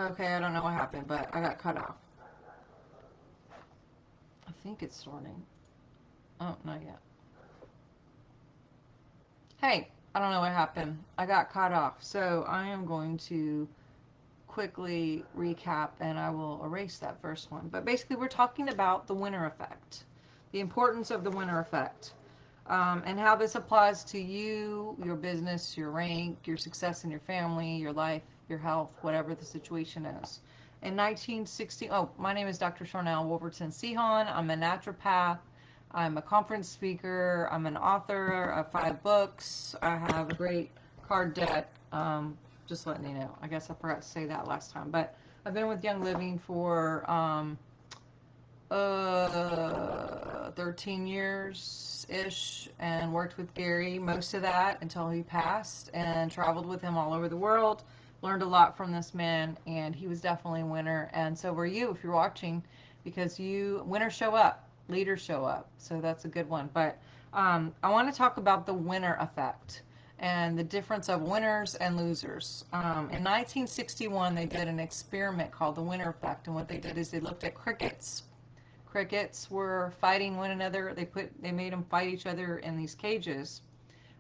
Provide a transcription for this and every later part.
Okay, I don't know what happened, but I got cut off. I think it's starting. Oh, not yet. Hey, I don't know what happened. I got cut off. So I am going to quickly recap and I will erase that first one. But basically, we're talking about the winner effect, the importance of the winner effect, and how this applies to you, your business, your rank, your success in your family, your life, your health, whatever the situation is. In 1960, oh, my name is Dr. Sharnael Wolverton Sehon. I'm a naturopath. I'm a conference speaker. I'm an author of 5 books. I have a great card deck. Just letting you know. I guess I forgot to say that last time. But I've been with Young Living for 13 years-ish and worked with Gary most of that until he passed and traveled with him all over the world. Learned a lot from this man, and he was definitely a winner. And so were you if you're watching, because winners show up, leaders show up. So that's a good one. But I want to talk about the winner effect and the difference of winners and losers. In 1961, they did an experiment called the winner effect, and what they did is they looked at crickets. Crickets were fighting one another. They made them fight each other in these cages,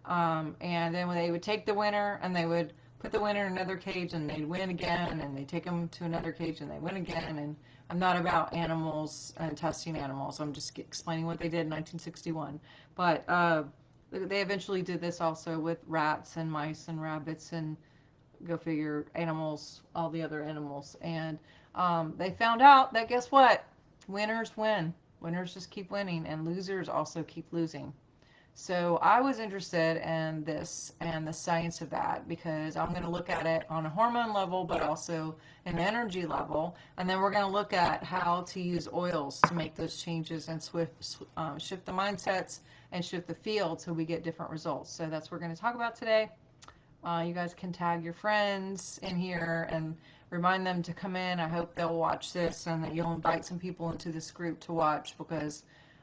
and then when they would take the winner and they would put the winner in another cage and they'd win again, and they take them to another cage and they win again. And I'm not about animals and testing animals. I'm just explaining what they did in 1961. But they eventually did this also with rats and mice and rabbits and, go figure, animals, all the other animals. And they found out that, guess what? Winners win. Winners just keep winning, and losers also keep losing. So I was interested in this and the science of that, because I'm going to look at it on a hormone level, but also an energy level. And then we're going to look at how to use oils to make those changes and shift the mindsets and shift the field so we get different results. So that's what we're going to talk about today. You guys can tag your friends in here and remind them to come in. I hope they'll watch this and that you'll invite some people into this group to watch, because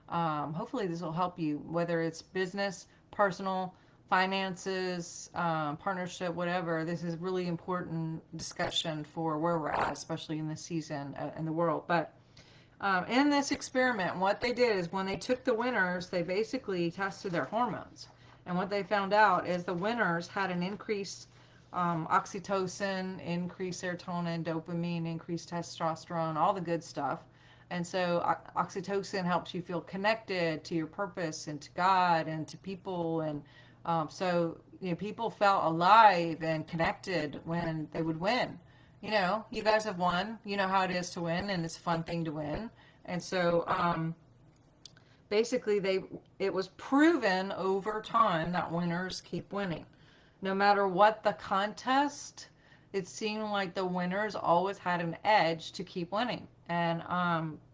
hopefully this will help you, whether it's business, personal, finances, partnership, whatever. This is really important discussion for where we're at, especially in this season in the world. But in this experiment, what they did is when they took the winners, they basically tested their hormones. And what they found out is the winners had an increased oxytocin, increased serotonin, dopamine, increased testosterone, all the good stuff. And so oxytocin helps you feel connected to your purpose and to God and to people. And so people felt alive and connected when they would win. You guys have won. You know how it is to win, and it's a fun thing to win. And so basically it was proven over time that winners keep winning. No matter what the contest, it seemed like the winners always had an edge to keep winning. And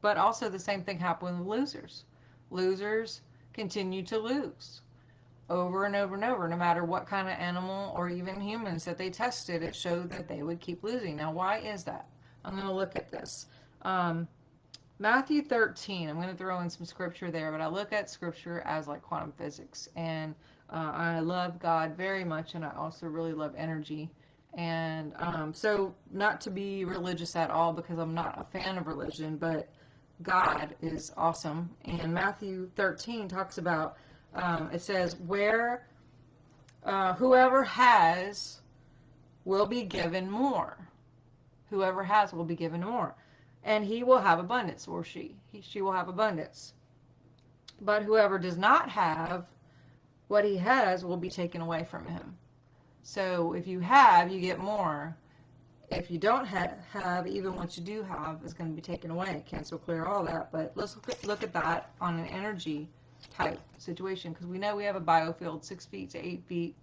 but also the same thing happened with losers. Losers continue to lose over and over and over. No matter what kind of animal or even humans that they tested, it showed that they would keep losing. Now, why is that? I'm going to look at this. Matthew 13, I'm going to throw in some scripture there, but I look at scripture as like quantum physics. And I love God very much, and I also really love energy. And so not to be religious at all, because I'm not a fan of religion, but God is awesome. And Matthew 13 talks about, it says, where whoever has will be given more. Whoever has will be given more. And he will have abundance, or she will have abundance. But whoever does not have what he has will be taken away from him. So if you have, you get more. If you don't have, even what you do have is going to be taken away. Cancel, clear, all that. But let's look at that on an energy type situation, because we know we have a biofield 6 feet to 8 feet.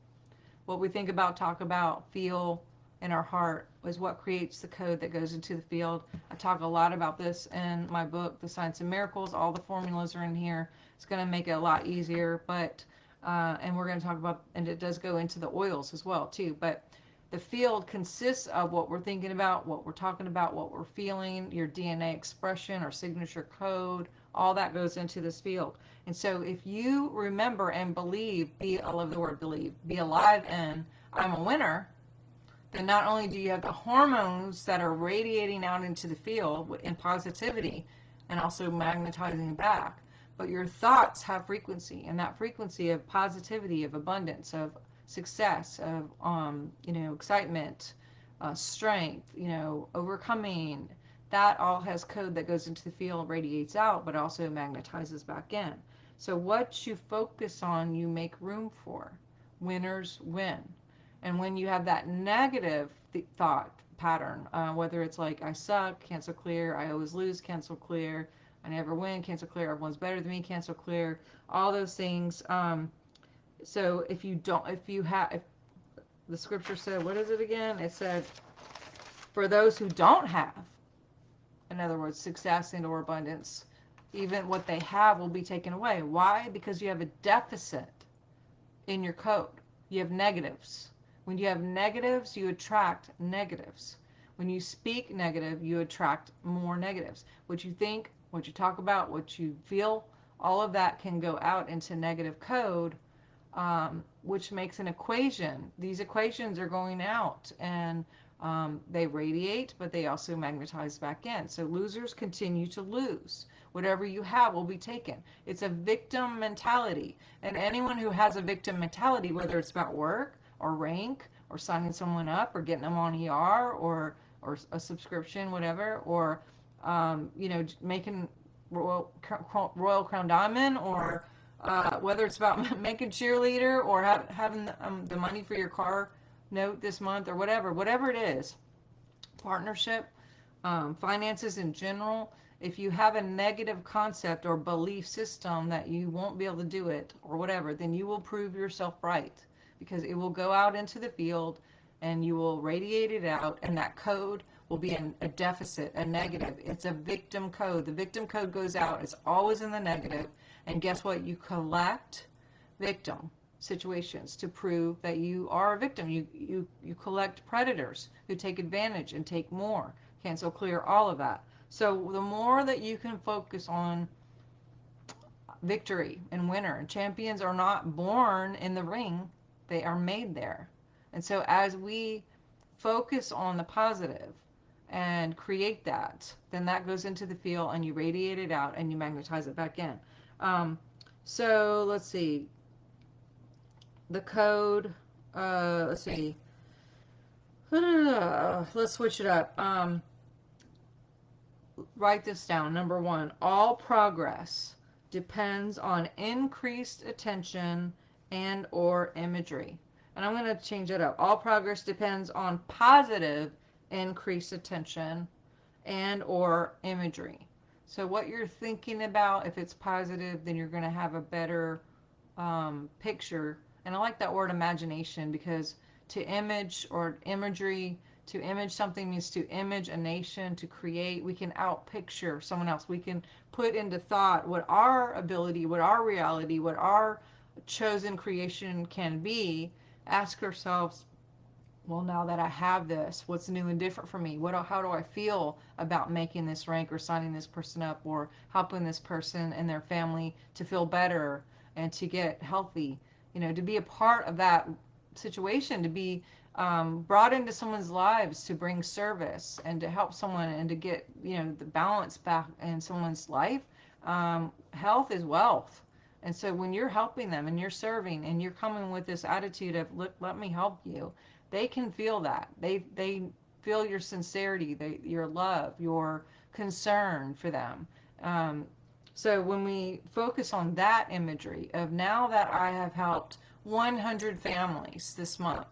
What we think about, talk about, feel in our heart is what creates the code that goes into the field. I talk a lot about this in my book, The Science of Miracles. All the formulas are in here. It's going to make it a lot easier, but and we're going to talk about, and it does go into the oils as well too, but the field consists of what we're thinking about, what we're talking about, what we're feeling, your DNA expression, our signature code, all that goes into this field. And so if you remember and believe, I love the word believe, be alive in, I'm a winner, then not only do you have the hormones that are radiating out into the field in positivity and also magnetizing back, but your thoughts have frequency, and that frequency of positivity, of abundance, of success, of excitement, strength, overcoming, that all has code that goes into the field, radiates out, but also magnetizes back in. So what you focus on, you make room for. Winners win. And when you have that negative thought pattern, whether it's like I suck, cancel clear, I always lose, cancel clear, I never win, cancel clear, everyone's better than me, cancel clear, all those things. So if the scripture said, what is it again? It said, for those who don't have, in other words, success and or abundance, even what they have will be taken away. Why? Because you have a deficit in your code. You have negatives. When you have negatives, you attract negatives. When you speak negative, you attract more negatives. What you think, what you talk about, what you feel, all of that can go out into negative code, which makes an equation. These equations are going out, and they radiate, but they also magnetize back in. So losers continue to lose. Whatever you have will be taken. It's a victim mentality. And anyone who has a victim mentality, whether it's about work or rank or signing someone up or getting them on ER or a subscription, whatever, or making Royal Crown Diamond, or whether it's about making cheerleader or having the money for your car note this month, or whatever it is, partnership, finances in general. If you have a negative concept or belief system that you won't be able to do it or whatever, then you will prove yourself right, because it will go out into the field and you will radiate it out, and that code will be a deficit, a negative. It's a victim code. The victim code goes out. It's always in the negative. And guess what? You collect victim situations to prove that you are a victim. You collect predators who take advantage and take more. Cancel clear, all of that. So the more that you can focus on victory and winner, and champions are not born in the ring, they are made there. And so as we focus on the positive and create that, then that goes into the field and you radiate it out and you magnetize it back in. So let's see. The code, let's see. Let's switch it up. Write this down. Number 1, all progress depends on increased attention and or imagery. And I'm going to change it up. All progress depends on positive increased attention and or imagery. So what you're thinking about, if it's positive, then you're going to have a better picture. And I like that word imagination, because to image or imagery, to image something means to image a nation, to create. We can outpicture someone else. We can put into thought what our ability, what our reality, what our chosen creation can be. Ask ourselves, well, now that I have this, what's new and different for me? How do I feel about making this rank or signing this person up or helping this person and their family to feel better and to get healthy? To be a part of that situation, to be brought into someone's lives to bring service and to help someone and to get, the balance back in someone's life. Health is wealth. And so when you're helping them and you're serving and you're coming with this attitude of, let me help you, they can feel that. They feel your sincerity, your love, your concern for them. So when we focus on that imagery of, now that I have helped 100 families this month,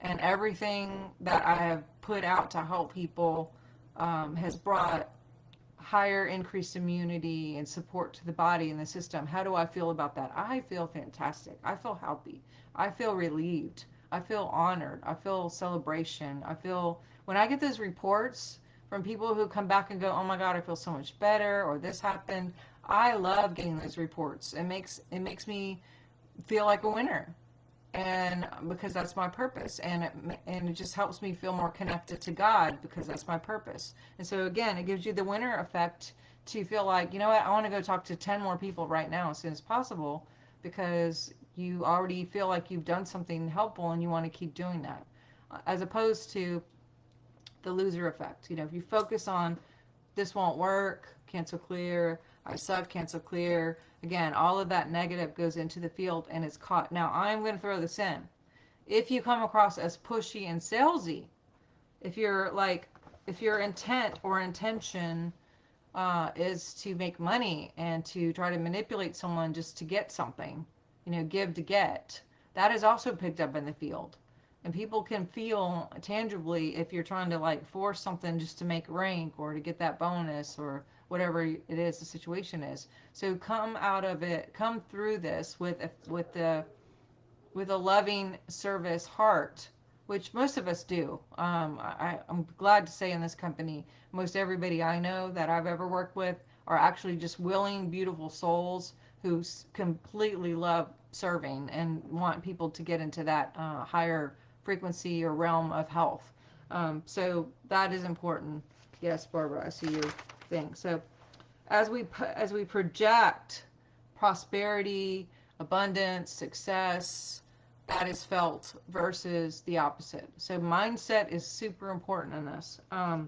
and everything that I have put out to help people has brought higher increased immunity and support to the body and the system. How do I feel about that? I feel fantastic. I feel happy. I feel relieved. I feel honored. I feel celebration. When I get those reports from people who come back and go, oh my God, I feel so much better, or this happened. I love getting those reports. It makes me feel like a winner. And because that's my purpose, and it just helps me feel more connected to God, because that's my purpose. And so again, it gives you the winner effect to feel like, I want to go talk to 10 more people right now as soon as possible, because you already feel like you've done something helpful and you want to keep doing that. as opposed to the loser effect. If you focus on this won't work, cancel clear, I suck, cancel clear, again, all of that negative goes into the field and is caught. Now, I'm going to throw this in. If you come across as pushy and salesy, if your intent or intention is to make money and to try to manipulate someone just to get something, give to get, that is also picked up in the field. And people can feel tangibly if you're trying to force something just to make rank or to get that bonus or whatever it is the situation is. So come out of it, come through this with a loving service heart, which most of us do. I'm glad to say in this company, most everybody I know that I've ever worked with are actually just willing, beautiful souls who completely love serving and want people to get into that higher frequency or realm of health. So that is important. Yes, Barbara, I see your thing. So as we project prosperity, abundance, success, that is felt versus the opposite. So mindset is super important in this. I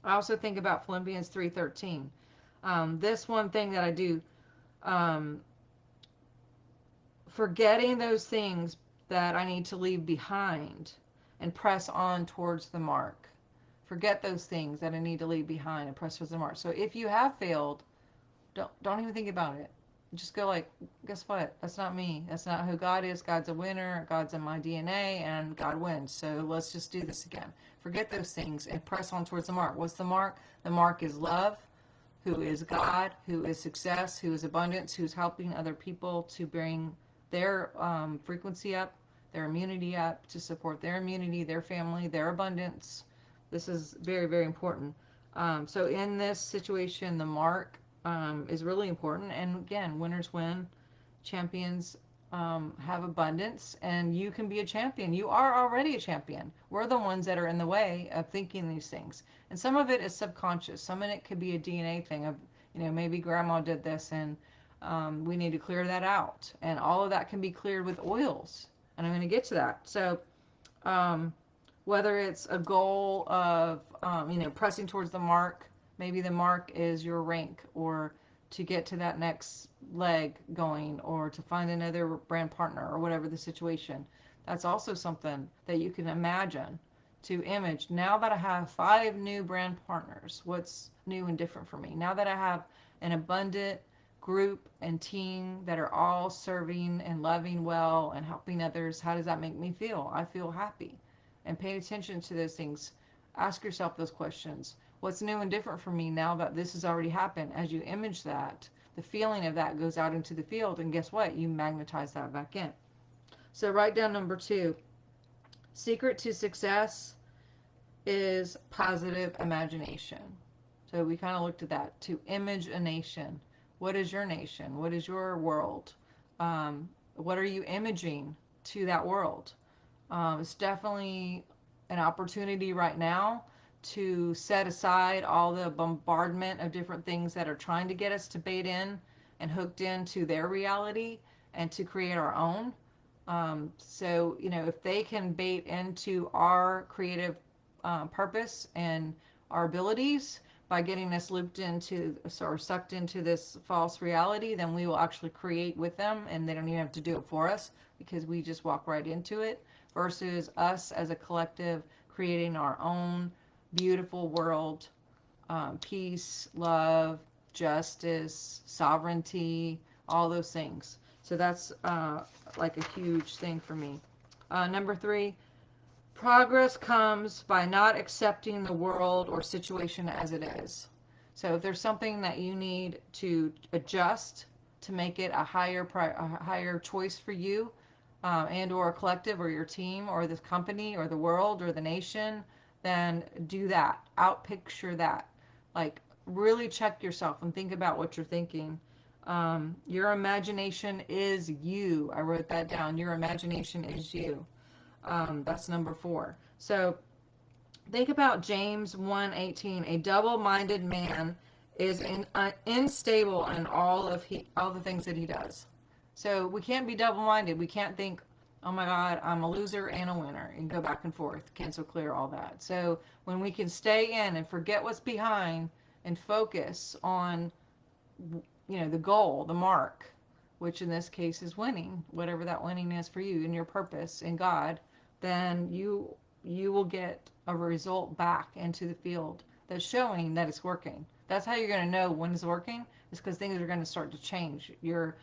also think about Philippians 3:13. This one thing that I do, forgetting those things that I need to leave behind and press on towards the mark. Forget those things that I need to leave behind and press towards the mark. So if you have failed, don't even think about it. Just go guess what? That's not me. That's not who God is. God's a winner. God's in my DNA, and God wins. So let's just do this again. Forget those things and press on towards the mark. What's the mark? The mark is love, who is God, who is success, who is abundance, who's helping other people to bring their frequency up, their immunity up, to support their immunity, their family, their abundance. This is very, very important. So in this situation, the mark is really important. And again, winners win, champions have abundance, and you can be a champion. You are already a champion. We're the ones that are in the way of thinking these things. And some of it is subconscious. Some of it could be a DNA thing of, maybe grandma did this and we need to clear that out. And all of that can be cleared with oils. And I'm going to get to that. So whether it's a goal of, pressing towards the mark, maybe the mark is your rank, or to get to that next leg going, or to find another brand partner, or whatever the situation. That's also something that you can imagine, to image. Now that I have 5 new brand partners, what's new and different for me? Now that I have an abundant group and team that are all serving and loving well and helping others, how does that make me feel? I feel happy. And pay attention to those things. Ask yourself those questions. What's new and different for me now that this has already happened? As you image that, the feeling of that goes out into the field, and guess what? You magnetize that back in. So write down number 2. Secret to success is positive imagination. So we kind of looked at that. To image a nation. What is your nation? What is your world? What are you imaging to that world? It's definitely an opportunity right now to set aside all the bombardment of different things that are trying to get us to bait in and hooked into their reality, and to create our own. So, if they can bait into our creative purpose and our abilities by getting us looped into or sucked into this false reality, then we will actually create with them, and they don't even have to do it for us, because we just walk right into it, versus us as a collective creating our own beautiful world, peace, love, justice, sovereignty, all those things. So that's like a huge thing for me. Number 3, progress comes by not accepting the world or situation as it is. So if there's something that you need to adjust to make it a higher choice for you, and or a collective or your team or the company or the world or the nation, then do that. Outpicture that. Really check yourself and think about what you're thinking. Your imagination is you. I wrote that down. Your imagination is you. That's number 4. So think about James 1:18. A double-minded man is unstable in all the things that he does. So we can't be double-minded. We can't think Oh my God, I'm a loser and a winner, and go back and forth, cancel, clear, all that. So when we can stay in and forget what's behind and focus on, the goal, the mark, which in this case is winning, whatever that winning is for you and your purpose in God, then you will get a result back into the field that's showing that it's working. That's how you're going to know when it's working, is because things are going to start to change. Your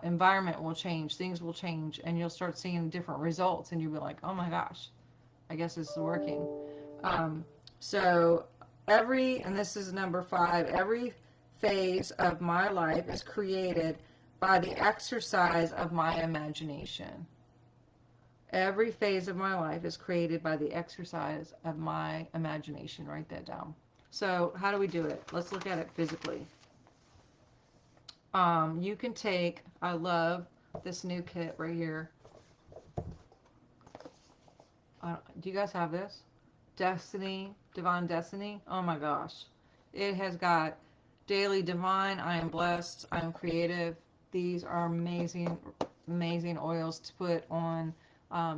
environment will change, things will change, and you'll start seeing different results, and you'll be like, oh my gosh, I guess this is working. Um, so and this is number 5, every phase of my life is created by the exercise of my imagination. Every phase of my life is created by the exercise of my imagination. Write that down. So how do we do it? Let's look at it physically. You can take, I love this new kit right here. Do you guys have this? Destiny, Divine Destiny. Oh my gosh. It has got Daily Divine, I am blessed, I am creative. These are amazing, amazing oils to put on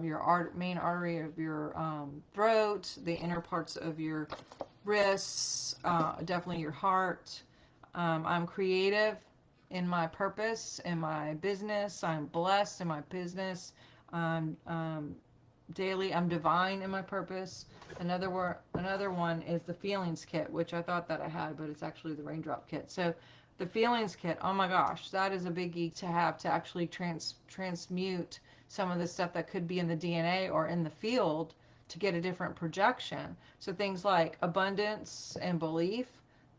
your main artery of your throat, the inner parts of your wrists, definitely your heart. I'm creative in my purpose, in my business. I'm blessed in my business. I'm daily. I'm divine in my purpose. Another one is the feelings kit, which I thought that I had, but it's actually the raindrop kit. So the feelings kit, oh my gosh, that is a biggie to have, to actually transmute some of the stuff that could be in the DNA or in the field to get a different projection. So things like abundance and belief,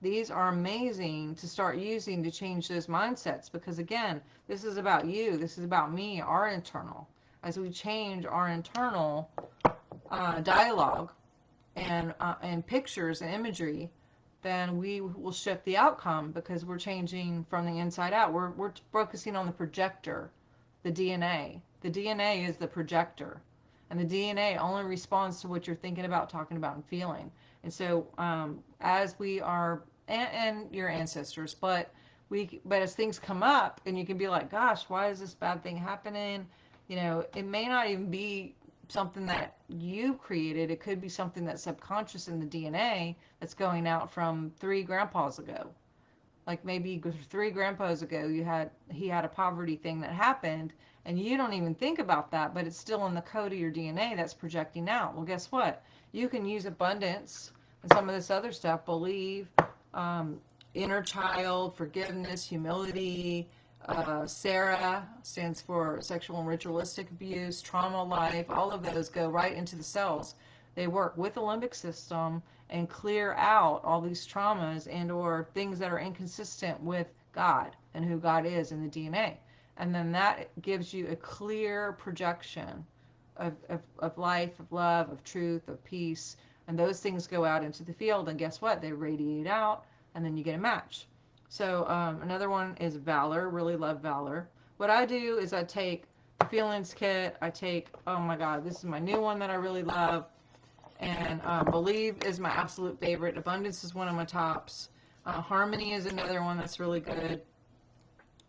these are amazing to start using to change those mindsets, because again, this is about you, this is about me, our internal. As we change our internal dialogue and pictures and imagery, then we will shift the outcome, because we're changing from the inside out. We're focusing on the projector, the DNA. The DNA is the projector, and the DNA only responds to what you're thinking about, talking about, and feeling. And so as we are, and your ancestors, but as things come up, and you can be like, gosh, why is this bad thing happening? It may not even be something that you created. It could be something that's subconscious in the DNA that's going out from 3 grandpas ago. Like maybe 3 grandpas ago, he had a poverty thing that happened, and you don't even think about that, but it's still in the code of your DNA that's projecting out. Well, guess what? You can use abundance and some of this other stuff, believe, inner child, forgiveness, humility. Sarah stands for sexual and ritualistic abuse, trauma life. All of those go right into the cells. They work with the limbic system and clear out all these traumas and or things that are inconsistent with God and who God is in the DNA. And then that gives you a clear projection of life, of love, of truth, of peace. And those things go out into the field, and guess what? They radiate out, and then you get a match. So another one is valor. Really love valor. What I do is I take the feelings kit. I take, oh my God, this is my new one that I really love. And believe is my absolute favorite. Abundance is one of my tops. Harmony is another one that's really good.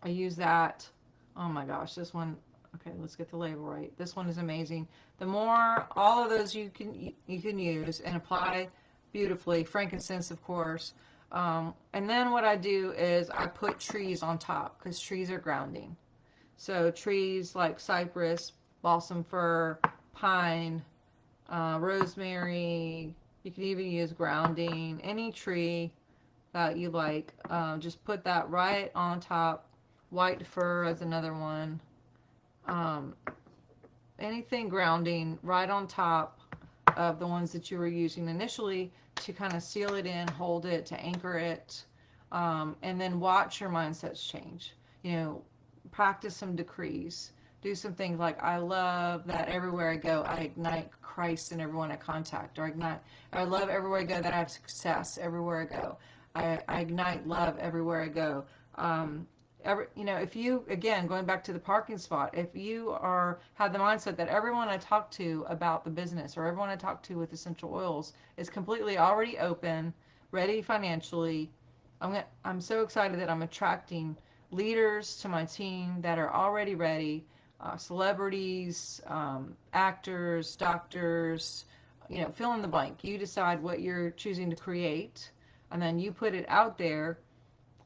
I use that. Oh my gosh, this one. Okay, let's get the label right. This one is amazing. The more, all of those you can use and apply beautifully. Frankincense, of course. And then what I do is I put trees on top, because trees are grounding. So trees like cypress, balsam fir, pine, rosemary. You can even use grounding. Any tree that you like, just put that right on top. White fir is another one. Anything grounding right on top of the ones that you were using initially, to kind of seal it in, hold it, to anchor it, and then watch your mindsets change. Practice some decrees. Do some things like, I love that everywhere I go, I ignite Christ in everyone I contact. Or I love everywhere I go that I have success everywhere I go. I ignite love everywhere I go. If you, again, going back to the parking spot, if you have the mindset that everyone I talk to about the business, or everyone I talk to with essential oils, is completely already open, ready financially, I'm so excited that I'm attracting leaders to my team that are already ready. celebrities, actors, doctors, fill in the blank. You decide what you're choosing to create, and then you put it out there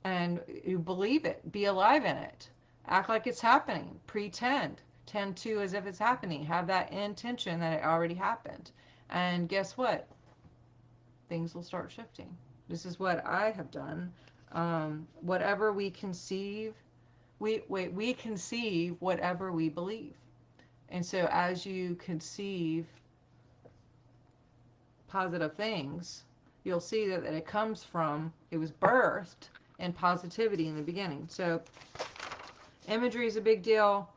and you believe it. Be alive in it. Act like it's happening. Pretend. Tend to as if it's happening. Have that intention that it already happened. And guess what? Things will start shifting. This is what I have done. Whatever we conceive, we conceive whatever we believe. And so as you conceive positive things, you'll see that it comes from, it was birthed in positivity in the beginning. So imagery is a big deal.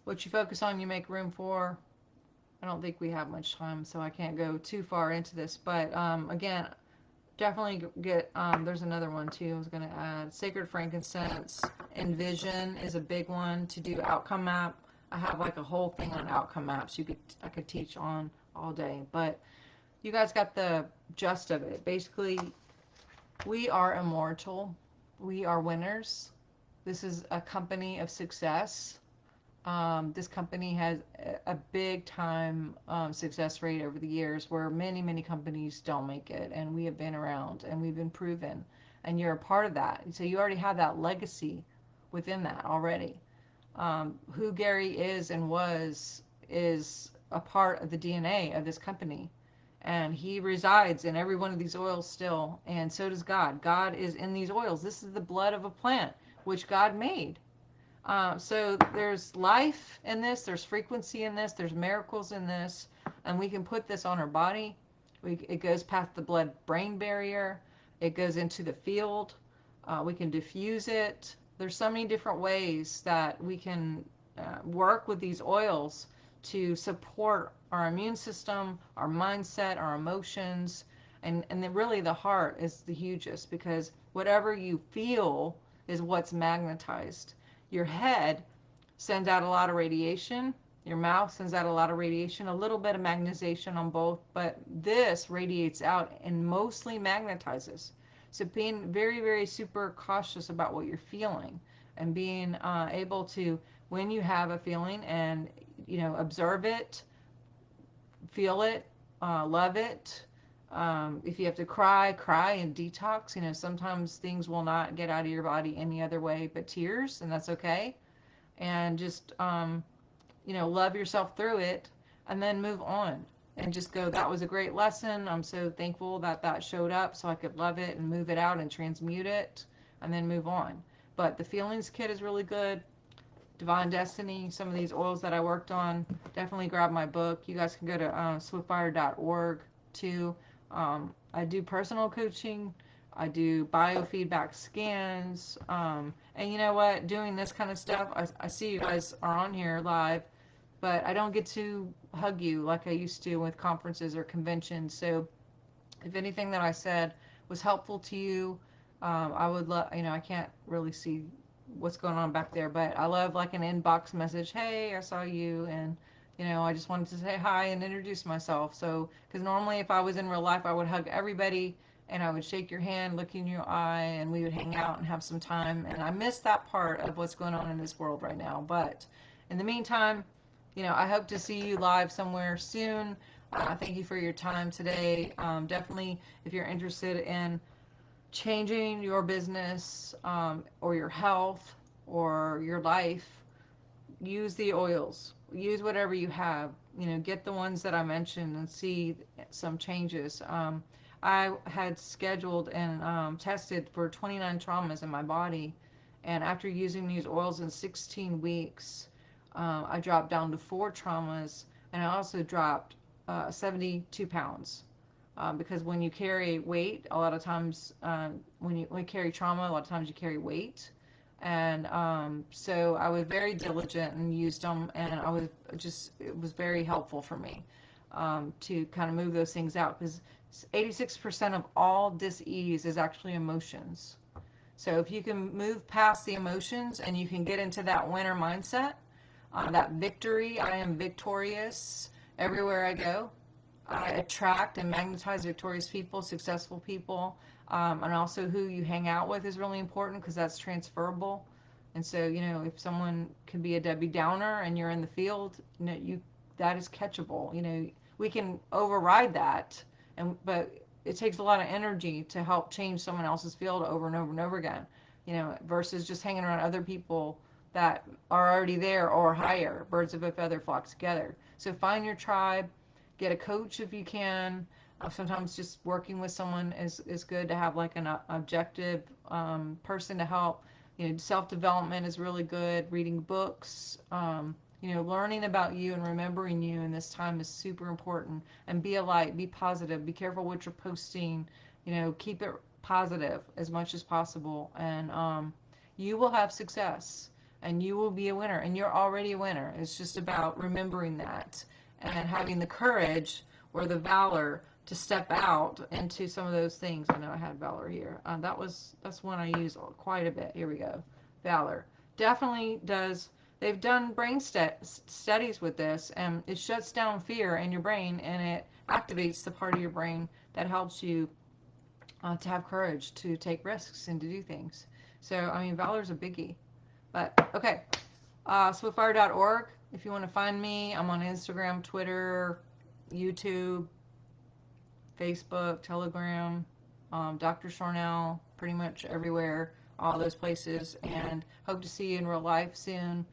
What you focus on, you make room for. I don't think we have much time, so I can't go too far into this. But again, definitely get, there's another one too I was going to add. Sacred frankincense. Envision is a big one to do outcome map. I have like a whole thing on outcome maps I could teach on all day. But you guys got the gist of it. Basically, we are immortal. We are winners. This is a company of success. This company has a big time success rate over the years where many companies don't make it, and we have been around and we've been proven, and you're a part of that. So you already have that legacy within that already. Who Gary is and was is a part of the DNA of this company, and he resides in every one of these oils still, and so does God. God is in these oils. This is the blood of a plant which God made. So there's life in this, there's frequency in this, there's miracles in this, and we can put this on our body. It goes past the blood-brain barrier. It goes into the field. We can diffuse it. There's so many different ways that we can work with these oils to support our immune system, our mindset, our emotions, and then really the heart is the hugest, because whatever you feel is what's magnetized. Your head sends out a lot of radiation. Your mouth sends out a lot of radiation, a little bit of magnetization on both, but this radiates out and mostly magnetizes. So being very super cautious about what you're feeling, and being able to, when you have a feeling, and observe it, feel it, love it. If you have to cry and detox. Sometimes things will not get out of your body any other way but tears, and that's okay. And just, love yourself through it, and then move on. And just go, that was a great lesson. I'm so thankful that showed up so I could love it and move it out and transmute it, and then move on. But the feelings kit is really good. Divine Destiny, some of these oils that I worked on, definitely grab my book. You guys can go to swiftfire.org too. I do personal coaching. I do biofeedback scans. And you know what? Doing this kind of stuff, I see you guys are on here live, but I don't get to hug you like I used to with conferences or conventions. So if anything that I said was helpful to you, I would love, I can't really see what's going on back there, but I love like an inbox message. Hey, I saw you, and I just wanted to say hi and introduce myself. So, because normally if I was in real life, I would hug everybody and I would shake your hand, look in your eye, and we would hang out and have some time. And I miss that part of what's going on in this world right now. But in the meantime, I hope to see you live somewhere soon. Thank you for your time today. Definitely, if you're interested in changing your business or your health or your life, use the oils. Use whatever you have. Get the ones that I mentioned and see some changes. I had scheduled and tested for 29 traumas in my body, and after using these oils in 16 weeks, I dropped down to 4 traumas, and I also dropped 72 pounds. Because when you carry weight, a lot of times, when you carry trauma, a lot of times you carry weight. And so I was very diligent and used them, and it was very helpful for me to kind of move those things out, because 86% of all dis-ease is actually emotions. So if you can move past the emotions and you can get into that winner mindset, that victory, I am victorious everywhere I go. I attract and magnetize victorious people, successful people, and also who you hang out with is really important, because that's transferable. And so, if someone can be a Debbie Downer and you're in the field, that is catchable. We can override that, but it takes a lot of energy to help change someone else's field over and over and over again, versus just hanging around other people that are already there or higher. Birds of a feather flock together. So find your tribe, get a coach if you can. Sometimes just working with someone is good to have like an objective person to help. Self-development is really good. Reading books, learning about you and remembering you in this time is super important. And be a light, be positive, be careful what you're posting. Keep it positive as much as possible, and you will have success, and you will be a winner, and you're already a winner. It's just about remembering that and having the courage or the valor to step out into some of those things. I know I had valor here. That's one I use quite a bit. Here we go. Valor definitely does. They've done brain studies with this, and it shuts down fear in your brain, and it activates the part of your brain that helps you to have courage to take risks and to do things. So, I mean, valor is a biggie. But okay, swiftfire.org. If you want to find me, I'm on Instagram, Twitter, YouTube, Facebook, Telegram, Dr. Sharnael, pretty much everywhere, all those places, and hope to see you in real life soon.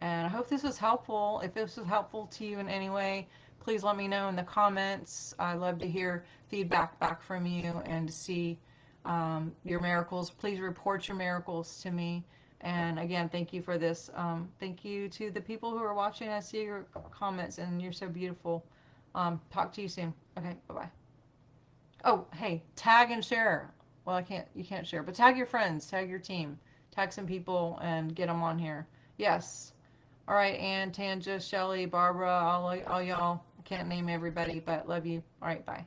And I hope this was helpful. If this was helpful to you in any way, please let me know in the comments. I love to hear feedback back from you and to see your miracles. Please report your miracles to me. And again, thank you for this. Thank you to the people who are watching. I see your comments, and you're so beautiful. Talk to you soon. Okay, bye-bye. Oh, hey, tag and share. Well, you can't share, but tag your friends, tag your team, tag some people, and get them on here. Yes. All right, Ann, Tanja, Shelly, Barbara, all y'all. I can't name everybody, but love you. All right, bye.